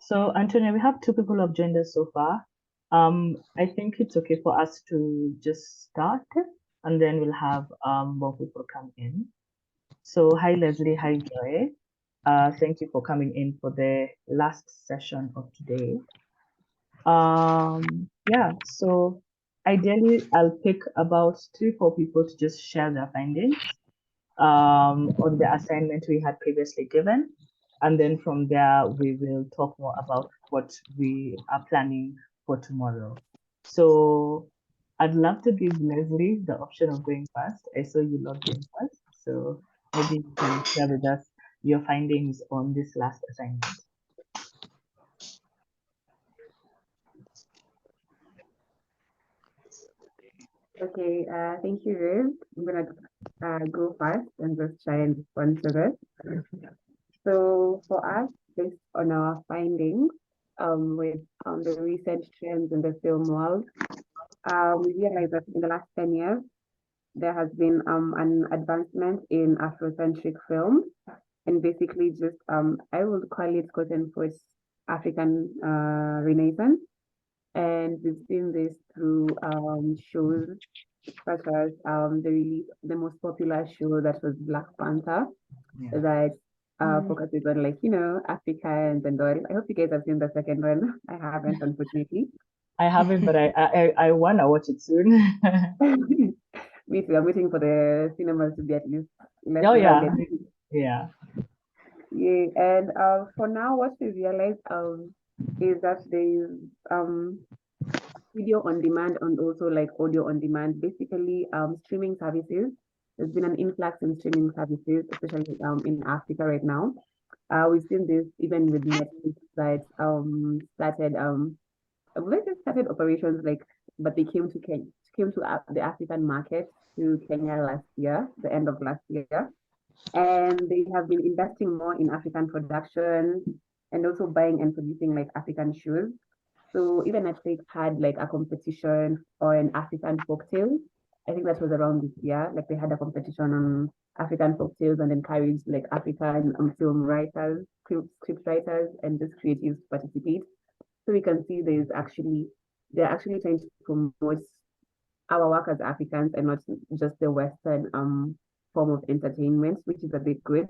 So, Antonia, we have two people who have joined us so far. I think it's okay for us to just start and then we'll have more people come in. So, hi Leslie, hi Joy. Thank you for coming in for the last session of today. Yeah, so ideally I'll pick about 3, 4 people to just share their findings on the assignment we had previously given. And then from there, we will talk more about what we are planning for tomorrow. So I'd love to give Leslie the option of going first. I saw you logged in first. So maybe you can share with us your findings on this last assignment. Okay, thank you, Riz. I'm gonna go first and just try and respond to this. So for us, based on our findings, with the recent trends in the film world, we realized that in the last 10 years, there has been an advancement in Afrocentric film, and basically just I would call it quote unquote African Renaissance. And we've seen this through shows such as the most popular show that was Black Panther Yeah. that focuses on Africans and all. I hope you guys have seen the second one. I haven't, unfortunately. I haven't, but I wanna watch it soon. Me too. I'm waiting for the cinemas to be at least less Oh yeah, crowded. yeah, Yeah, and for now, what we realize is that there is video on demand and also like audio on demand. Basically, streaming services. There's been an influx in streaming services, especially in Africa right now. We've seen this even with Netflix that started operations like, but they came to the African market to Kenya last year, the end of last year, and they have been investing more in African production and also buying and producing like African shoes. So even Netflix had like a competition on African folktales. I think that was around this year. Like they had a competition on African folktales and encouraged like African film writers, script writers, and just creatives to participate. So we can see they're actually trying to promote our work as Africans and not just the Western form of entertainment, which is a bit good.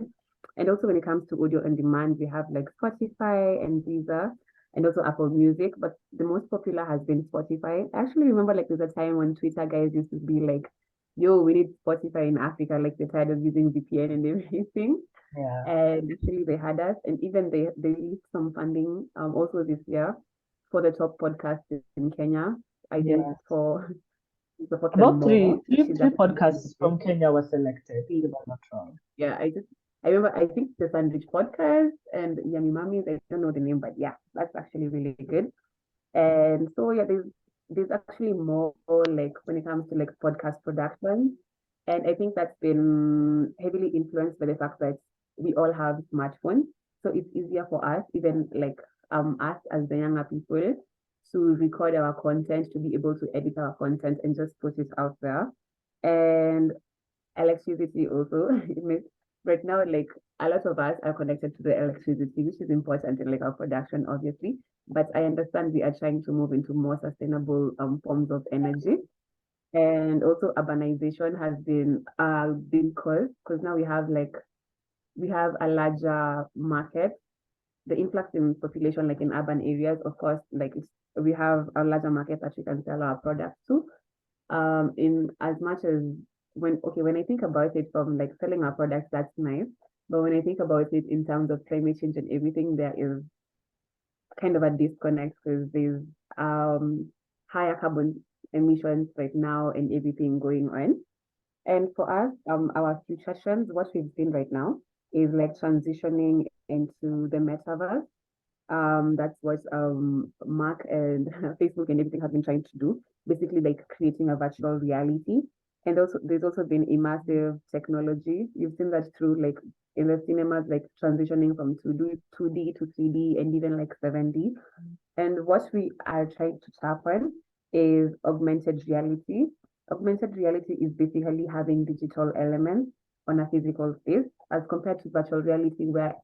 And also when it comes to audio on demand, we have like Spotify and Deezer and also Apple Music, but the most popular has been Spotify. I actually remember like there's a time when Twitter guys used to be like, yo, we need Spotify in Africa, like they're tired of using VPN and everything. yeah, And actually they had us, and even they released some funding also this year for the top podcast in Kenya. I think yeah. for support them About more, three, which three, is three actually really podcasts good. from Kenya were selected, if I'm not wrong. Yeah, I remember I think the Sandwich Podcast and Yummy Mummies, I don't know the name, but yeah, that's actually really good. And so yeah, there's actually more like when it comes to like podcast production. And I think that's been heavily influenced by the fact that we all have smartphones. So it's easier for us, even like us as the younger people, to record our content, to be able to edit our content and just put it out there. And electricity also. Right now, like a lot of us are connected to the electricity, which is important in like our production, obviously. But I understand we are trying to move into more sustainable forms of energy. And also urbanization has been caused because now we have a larger market. The influx in population, like in urban areas, of course, we have a larger market that we can sell our products to. In as much as when I think about it from like selling our products, that's nice. But when I think about it in terms of climate change and everything, there is kind of a disconnect because there's higher carbon emissions right now and everything going on. And for us, our future trends, what we've seen right now is like transitioning into the metaverse. That's what Mark and Facebook and everything have been trying to do, basically like creating a virtual reality. And also, there's also been immersive technology. You've seen that through like in the cinemas, like transitioning from 2D to 3D and even like 7D. And what we are trying to tap on is augmented reality. Augmented reality is basically having digital elements on a physical space as compared to virtual reality, where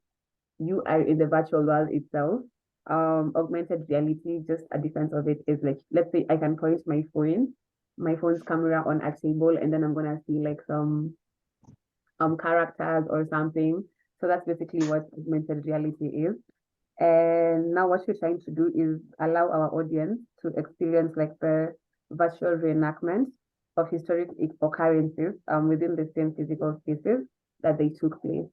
you are in the virtual world itself augmented reality, just a difference of it is like, let's say I can point my phone's camera on a table, and then I'm gonna see like some characters or something. So that's basically what augmented reality is. And now what we're trying to do is allow our audience to experience like the virtual reenactment of historic occurrences within the same physical spaces that they took place.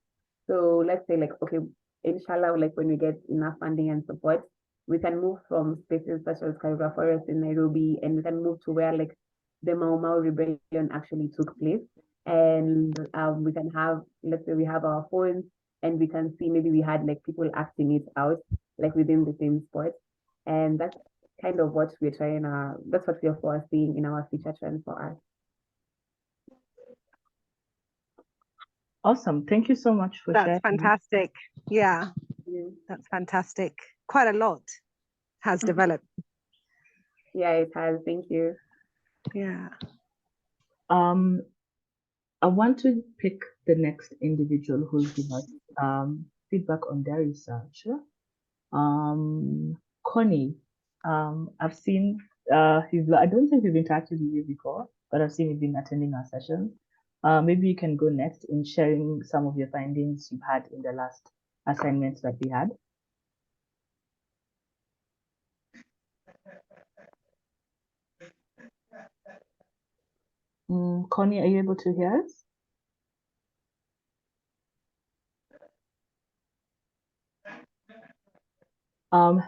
So let's say like, okay, inshallah, like when we get enough funding and support, we can move from spaces such as Kaiba Forest in Nairobi, and we can move to where like the Mau Mau rebellion actually took place. And we can have, let's say we have our phones, and we can see maybe we had like people acting it out like within the same sport. And that's kind of what we're trying that's what we're foreseeing in our future trend for us. Awesome. Thank you so much for sharing. That's fantastic. Yeah, Yeah. that's fantastic. Quite a lot has developed. Yeah, it has. Thank you. Yeah. I want to pick the next individual who'll give us feedback on their research. Connie, I've seen I don't think we've interacted with you before, but I've seen you've been attending our sessions. Maybe you can go next in sharing some of your findings you've had in the last assignments that we had. Connie, are you able to hear us?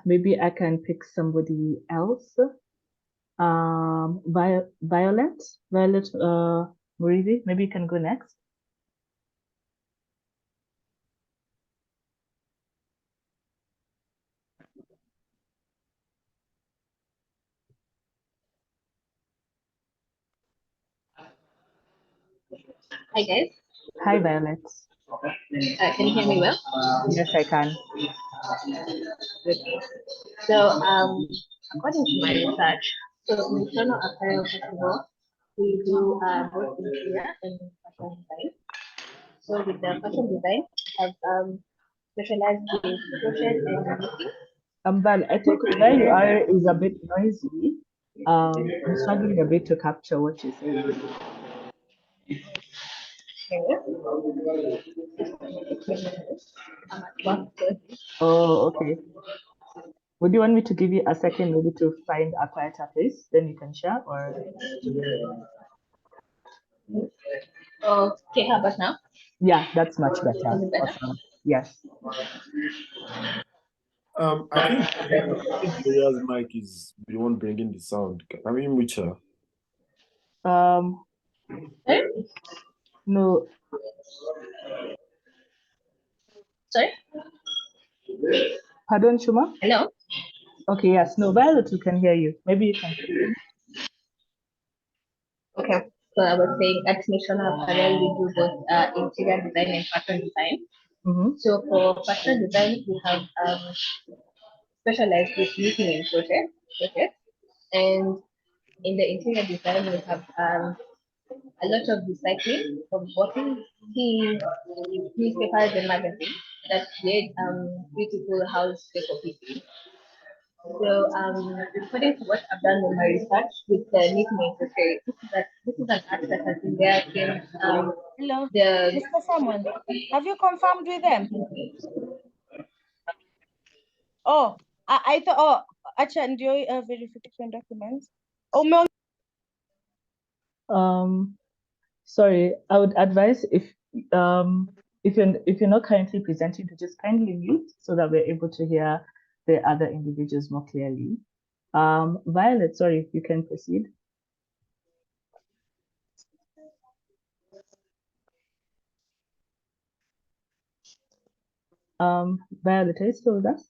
Maybe I can pick somebody else. Violet Murithi, maybe you can go next. Hi guys. Hi Violet. Can you hear me well? Yes, I can. Okay. So according to my research, so in Tono Apparel Festival, we do both interior and fashion design. So with the fashion design, I have specialized in crochet and knitting. Val, I think where you are is a bit noisy. I'm struggling a bit to capture what you're saying. Oh, okay. Would you want me to give you a second maybe to find a quieter place? Then you can share, or? Okay, how about now? Yeah, that's much better. Is it better? Awesome. Yes. I think Julia's mic is the one bringing the sound. Can we mute her? No. Sorry? Pardon, Shuma? Hello? Okay, yes. No, Violet, we can hear you. Maybe you can. Okay. So I was saying at Missional Apparel, we do both interior design and fashion design. So for fashion design, we have specialized with knitting and crochet. And in the interior design, we have a lot of recycling of bottles, tea, newspapers, and magazines that create beautiful house decorations. So, according to what I've done with my research with the knitting and crochet, this is an art that has been there since Hello, the Mr. Samuel, have you confirmed with them? Oh, I thought, oh, actually, do you verification documents? Oh, no. Sorry, I would advise if you're not currently presenting to just kindly mute so that we're able to hear the other individuals more clearly. Violet, sorry, you can proceed. Violet, are you still with us?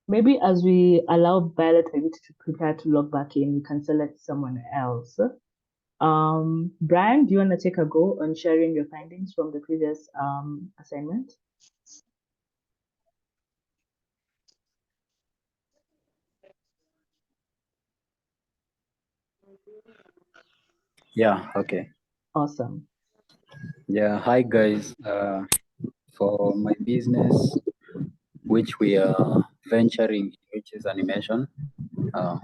Maybe as we allow Violet maybe to prepare to log back in, we can select someone else. Brian, do you want to take a go on sharing your findings from the previous assignment? Yeah, okay. Awesome. Yeah, hi guys. For my business, which we are venturing, which is animation. Uh,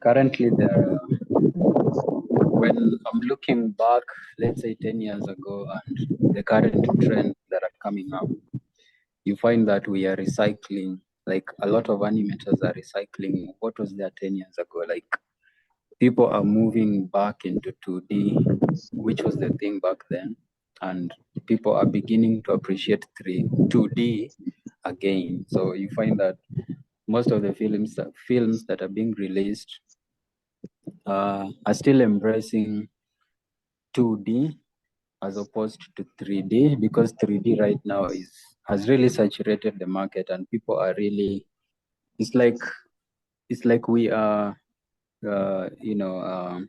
Currently, when I'm looking back, let's say 10 years ago, and the current trends that are coming up, you find that we are recycling. Like a lot of animators are recycling what was there 10 years ago. Like people are moving back into 2D, which was the thing back then, and people are beginning to appreciate 2D again. So you find that most of the films that are being released are still embracing 2D as opposed to 3D, because 3D right now has really saturated the market, and people are really, it's like we are you know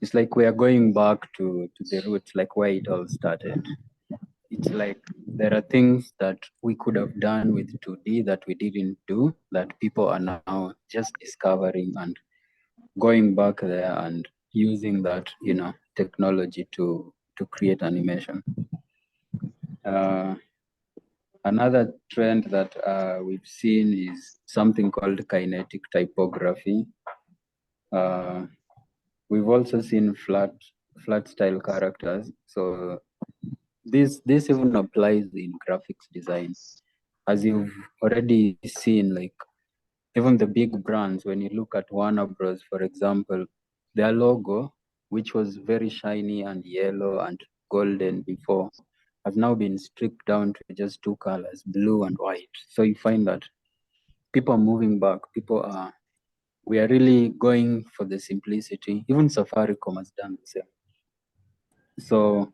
it's like we are going back to the roots, like where it all started. It's like there are things that we could have done with 2D that we didn't do, that people are now just discovering and going back there and using that, technology to create animation. Another trend that we've seen is something called kinetic typography. We've also seen flat style characters. So this even applies in graphics design, as you've already seen. Like even the big brands, when you look at Warner Bros, for example, their logo, which was very shiny and yellow and golden before, has now been stripped down to just two colors, blue and white. So you find that people are moving back. We are really going for the simplicity. Even Safaricom has done the same. So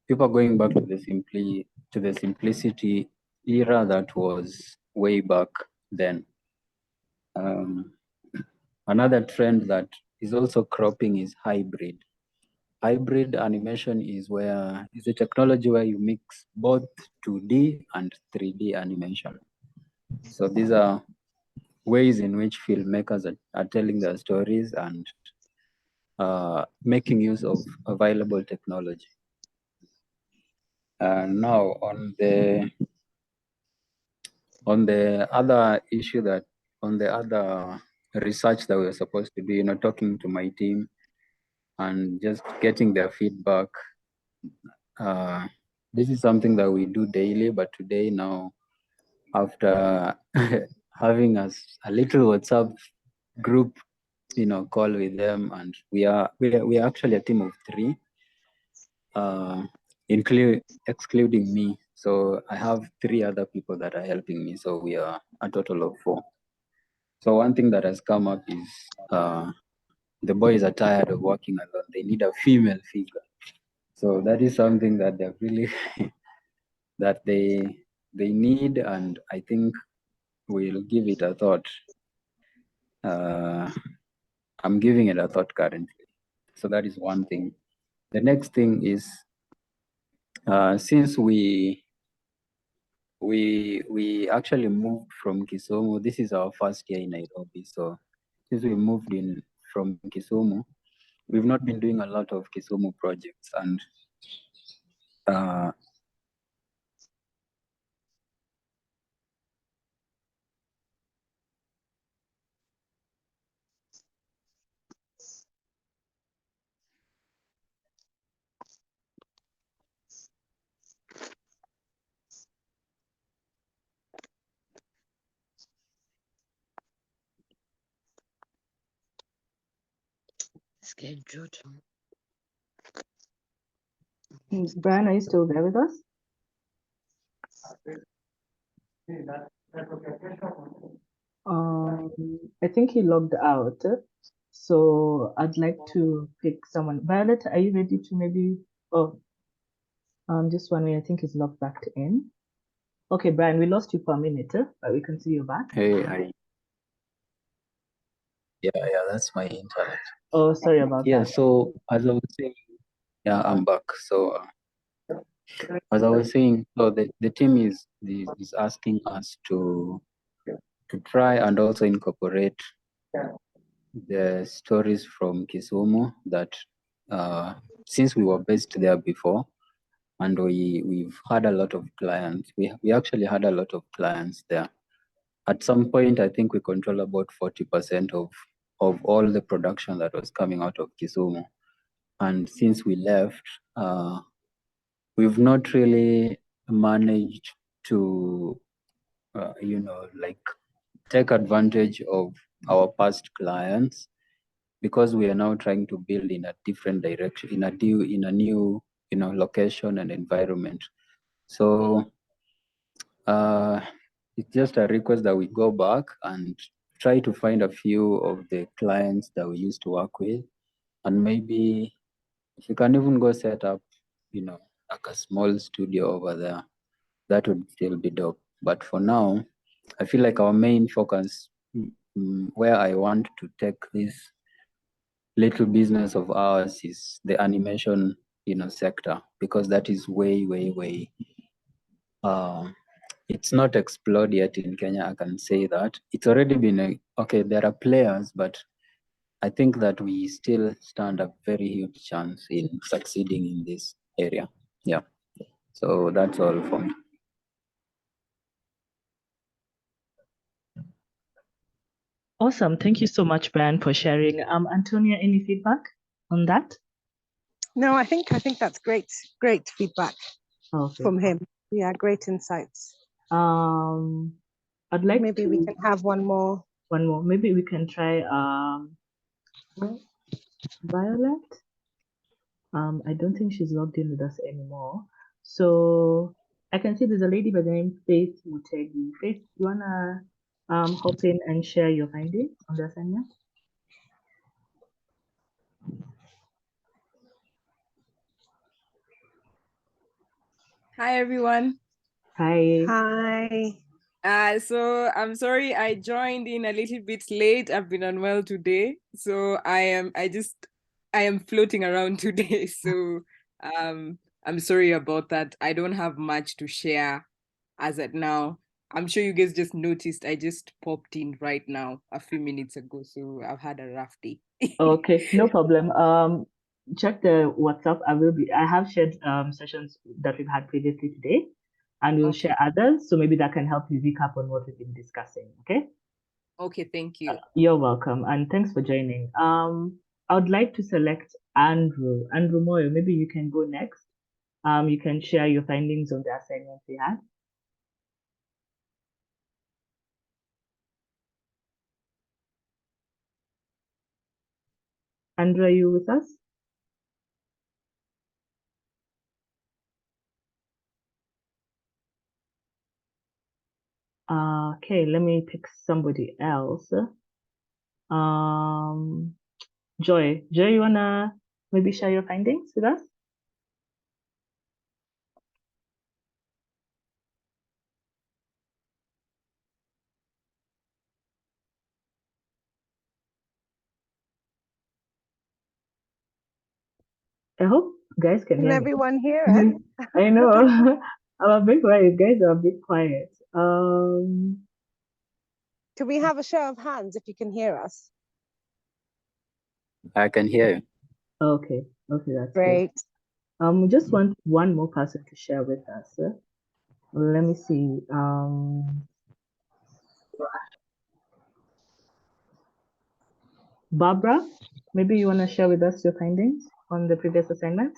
people are going back to the simplicity era that was way back then. Another trend that is also cropping is hybrid. Hybrid animation is a technology where you mix both 2D and 3D animation. So these are ways in which filmmakers are telling their stories and making use of available technology. Now on the other issue on the other research that we were supposed to do, talking to my team and just getting their feedback. This is something that we do daily, but today now, after having a little WhatsApp group, call with them, and we are actually a team of 3, excluding me. So I have 3 other people that are helping me. So we are a total of 4. So one thing that has come up is the boys are tired of working alone. They need a female figure. So that is something that they're really that they need, and I think we'll give it a thought. I'm giving it a thought currently. So that is one thing. The next thing is since we actually moved from Kisumu. This is our first year in Nairobi. So since we moved in from Kisumu, we've not been doing a lot of Kisumu projects, and scheduled. Brian, are you still there with us? I think he logged out. So I'd like to pick someone. Violet, are you ready to maybe? Oh, just one minute. I think he's logged back in. Okay, Brian, we lost you for a minute, but we can see you back. hey, yeah, that's my internet. Oh, sorry about that. Yeah, so as I was saying, yeah, I'm back. So as I was saying, so the team is asking us to try and also incorporate the stories from Kisumu that since we were based there before, and we've had a lot of clients. We actually had a lot of clients there. At some point, I think we control about 40% of all the production that was coming out of Kisumu. And since we left, we've not really managed to, like take advantage of our past clients, because we are now trying to build in a different direction, in a new location and environment. So it's just a request that we go back and try to find a few of the clients that we used to work with, and maybe if you can even go set up, like a small studio over there, that would still be dope. But for now, I feel like our main focus, where I want to take this little business of ours, is the animation, sector, because that is way, it's not explored yet in Kenya. I can say that it's already been okay. There are players, but I think that we still stand a very huge chance in succeeding in this area. Yeah. So that's all for me. Awesome. Thank you so much, Brian, for sharing. Antonia, any feedback on that? No, I think that's great feedback from him. Yeah, great insights. I'd like maybe we can have one more. Maybe we can try Violet. I don't think she's logged in with us anymore. So I can see there's a lady by the name Faith Mutegi. Faith, you wanna hop in and share your findings on the assignment? Hi everyone. Hi. So I'm sorry I joined in a little bit late. I've been unwell today, so I am floating around today. So I'm sorry about that. I don't have much to share as at now. I'm sure you guys just noticed I just popped in right now a few minutes ago, so I've had a rough day. Okay, no problem. Check the WhatsApp. I have shared sessions that we've had previously today, and we'll share others. So maybe that can help you recap on what we've been discussing. Okay. Okay, thank you. You're welcome, and thanks for joining. I would like to select Andrew Moyo. Maybe you can go next. You can share your findings on the assignment we had. Andrew, are you with us? Okay, let me pick somebody else. Joy, you wanna maybe share your findings with us? I hope guys can hear everyone me. hear us? I know. I'm a bit quiet. Guys are a bit quiet. Can we have a show of hands if you can hear us? I can hear you. Okay, that's great. We just want one more person to share with us. Let me see. Barbara, maybe you want to share with us your findings on the previous assignment?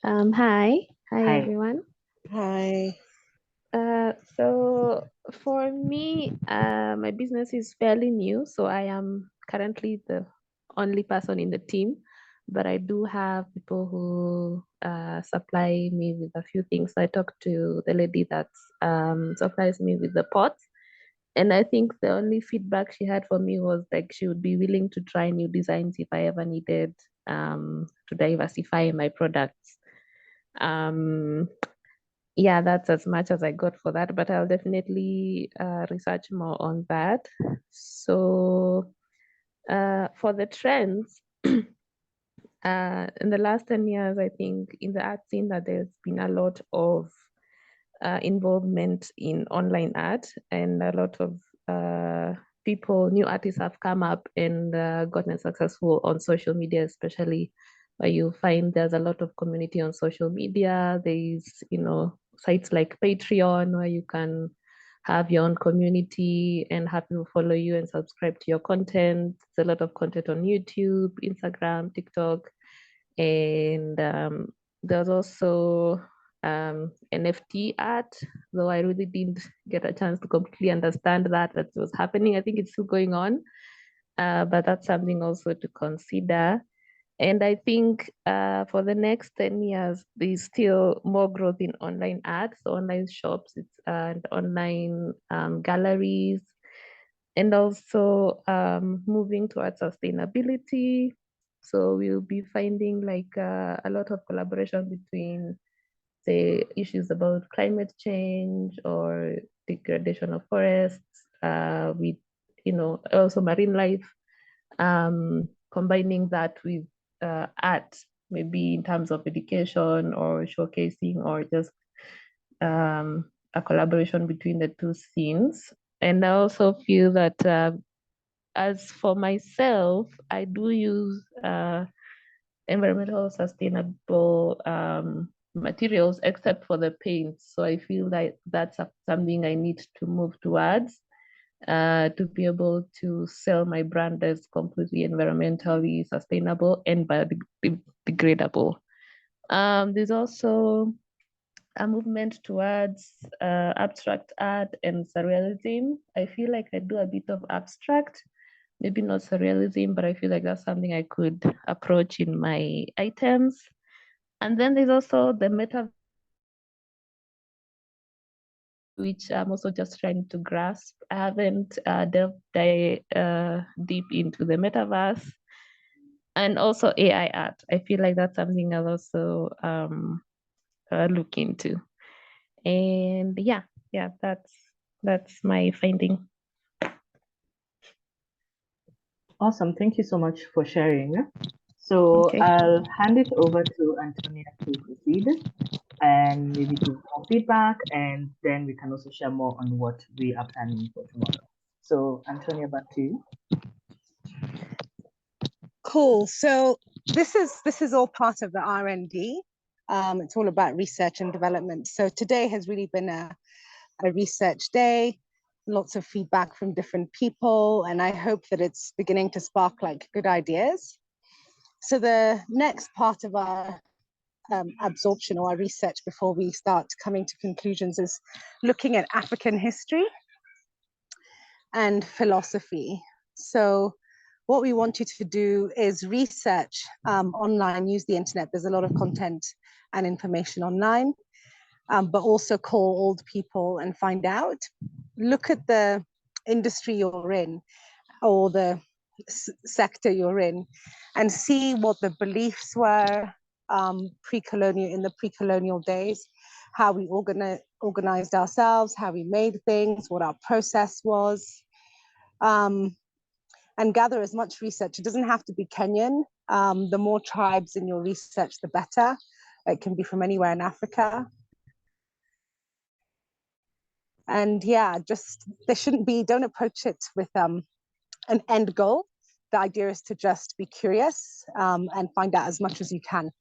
Hi everyone. Hi. So for me, my business is fairly new, so I am currently the only person in the team, but I do have people who supply me with a few things. I talked to the lady that supplies me with the pots, and I think the only feedback she had for me was like she would be willing to try new designs if I ever needed to diversify my products. Yeah, that's as much as I got for that, but I'll definitely research more on that. So for the trends, in the last 10 years, I think in the art scene that there's been a lot of involvement in online art and a lot of new artists have come up and gotten successful on social media, especially where you find there's a lot of community on social media. There's, sites like Patreon where you can have your own community and have people follow you and subscribe to your content. There's a lot of content on YouTube, Instagram, TikTok, and there's also NFT art, though I really didn't get a chance to completely understand that was happening. I think it's still going on, but that's something also to consider. And I think for the next 10 years, there's still more growth in online ads, online shops, and online galleries, and also moving towards sustainability. So we'll be finding like a lot of collaboration between, say, issues about climate change or degradation of forests, with, also marine life, combining that with art, maybe in terms of education or showcasing, or just a collaboration between the two scenes. And I also feel that as for myself, I do use environmental sustainable materials, except for the paints. So I feel like that's something I need to move towards to be able to sell my brand as completely environmentally sustainable and biodegradable. There's also a movement towards abstract art and surrealism. I feel like I do a bit of abstract, maybe not surrealism, but I feel like that's something I could approach in my items. And then there's also the meta, which I'm also just trying to grasp. I haven't delved deep into the metaverse, and also AI art. I feel like that's something I'll also look into. And yeah, that's my finding. Awesome. Thank you so much for sharing. So Okay. I'll hand it over to Antonia to proceed and maybe give more feedback, and then we can also share more on what we are planning for tomorrow. So Antonia, back to you. Cool. So this is all part of the R&D. It's all about research and development. So today has really been a research day, lots of feedback from different people, and I hope that it's beginning to spark like good ideas. So the next part of our absorption or our research before we start coming to conclusions is looking at African history and philosophy. So what we want you to do is research online, use the internet. There's a lot of content and information online, but also call old people and find out. Look at the industry you're in or the sector you're in and see what the beliefs were in the pre-colonial days, how we organized ourselves, how we made things, what our process was, and gather as much research. It doesn't have to be Kenyan. The more tribes in your research, the better. It can be from anywhere in Africa. And yeah, don't approach it with an end goal. The idea is to just be curious and find out as much as you can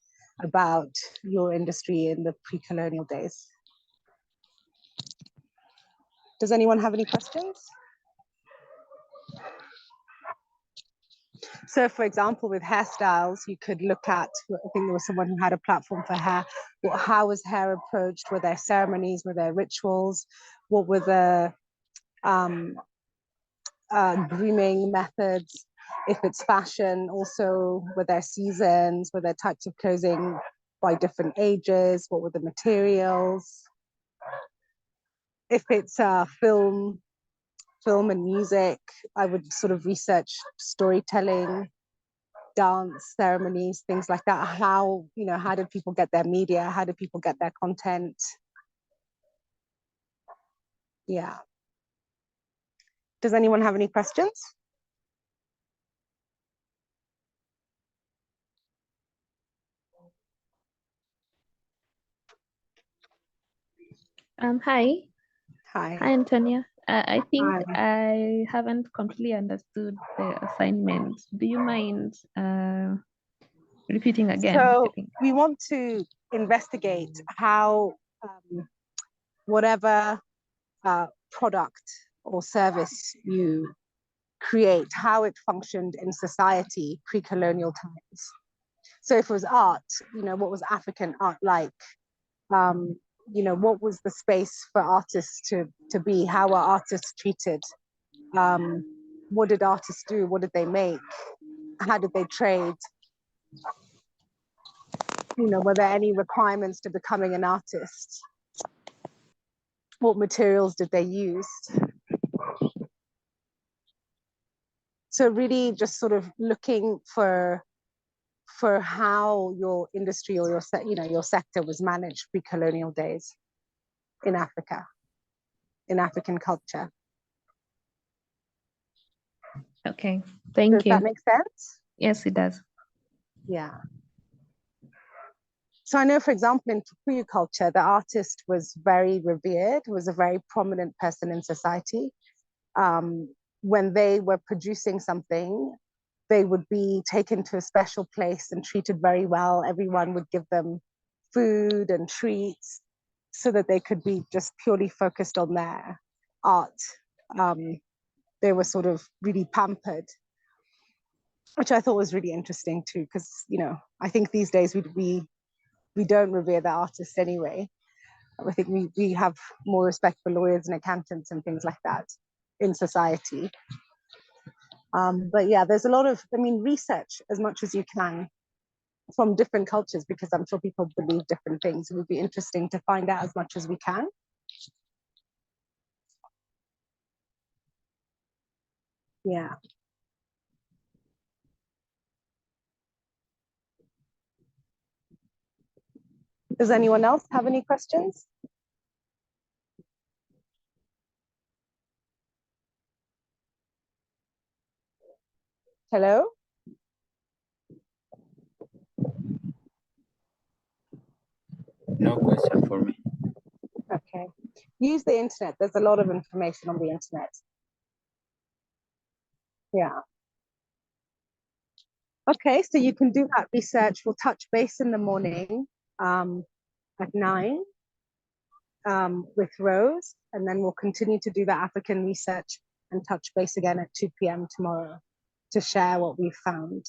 about your industry in the pre-colonial days. Does anyone have any questions? So for example, with hairstyles, you could look at, I think there was someone who had a platform for hair. How was hair approached? Were there ceremonies? Were there rituals? What were the grooming methods? If it's fashion, also were there seasons? Were there types of clothing by different ages? What were the materials? If it's film and music, I would sort of research storytelling, dance, ceremonies, things like that. How did people get their media? How did people get their content? Yeah. Does anyone have any questions? Hi. Hi. Hi, Antonia. I think Hi. I haven't completely understood the assignment. Do you mind repeating again? I So think. we want to investigate how whatever product or service you create, how it functioned in society pre-colonial times. So if it was art, what was African art like? What was the space for artists to be? How were artists treated? What did artists do? What did they make? How did they trade? Were there any requirements to becoming an artist? What materials did they use? So really just sort of looking for how your industry or your sector was managed pre-colonial days in Africa, in African culture. Okay, thank Does you. that make sense? Yes, it does. Yeah. So I know, for example, in Kikuyu culture, the artist was very revered, was a very prominent person in society. When they were producing something, they would be taken to a special place and treated very well. Everyone would give them food and treats so that they could be just purely focused on their art. They were sort of really pampered, which I thought was really interesting too, because I think these days we don't revere the artists anyway. I think we have more respect for lawyers and accountants and things like that in society. But yeah, there's a lot of, research as much as you can from different cultures, because I'm sure people believe different things. It would be interesting to find out as much as we can. Yeah. Does anyone else have any questions? Hello? No question for me. Okay. Use the internet. There's a lot of information on the internet. Yeah. Okay, so you can do that research. We'll touch base in the morning at 9 with Rose, and then we'll continue to do the African research and touch base again at 2 p.m. tomorrow to share what we found.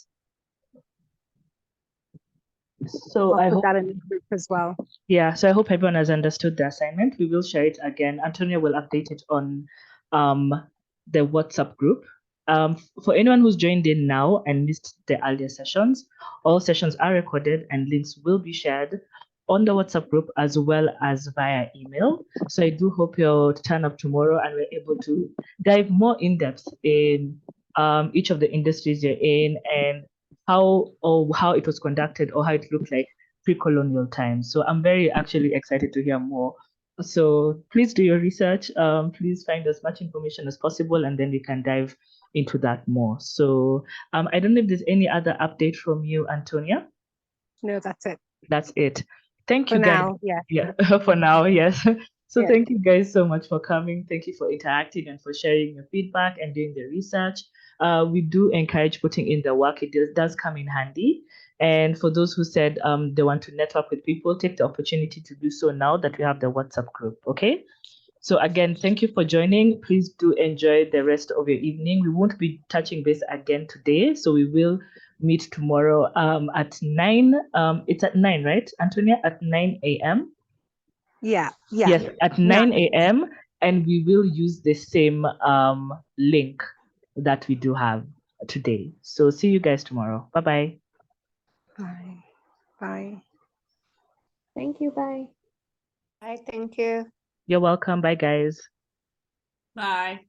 So I I'll put hope that in the group as well. Yeah, so I hope everyone has understood the assignment. We will share it again. Antonia will update it on the WhatsApp group. For anyone who's joined in now and missed the earlier sessions, all sessions are recorded and links will be shared on the WhatsApp group as well as via email. So I do hope you'll turn up tomorrow and we're able to dive more in depth in each of the industries you're in and how it was conducted or how it looked like pre-colonial times. So I'm very actually excited to hear more. So please do your research. Please find as much information as possible, and then we can dive into that more. So I don't know if there's any other update from you, Antonia. No, that's it. That's it. Thank For you, guys. now, yeah. Yeah, for now, yes. So Yeah. thank you guys so much for coming. Thank you for interacting and for sharing your feedback and doing the research. We do encourage putting in the work. It does come in handy. And for those who said they want to network with people, take the opportunity to do so now that we have the WhatsApp group, okay? So again, thank you for joining. Please do enjoy the rest of your evening. We won't be touching base again today, so we will meet tomorrow at 9. It's at 9, right, Antonia? At 9 a.m. Yeah. Yes, at 9 a.m. And we will use the same link that we do have today. So see you guys tomorrow. Bye-bye. Bye. Bye. Thank you. Bye. Bye. Thank you. You're welcome. Bye, guys. Bye.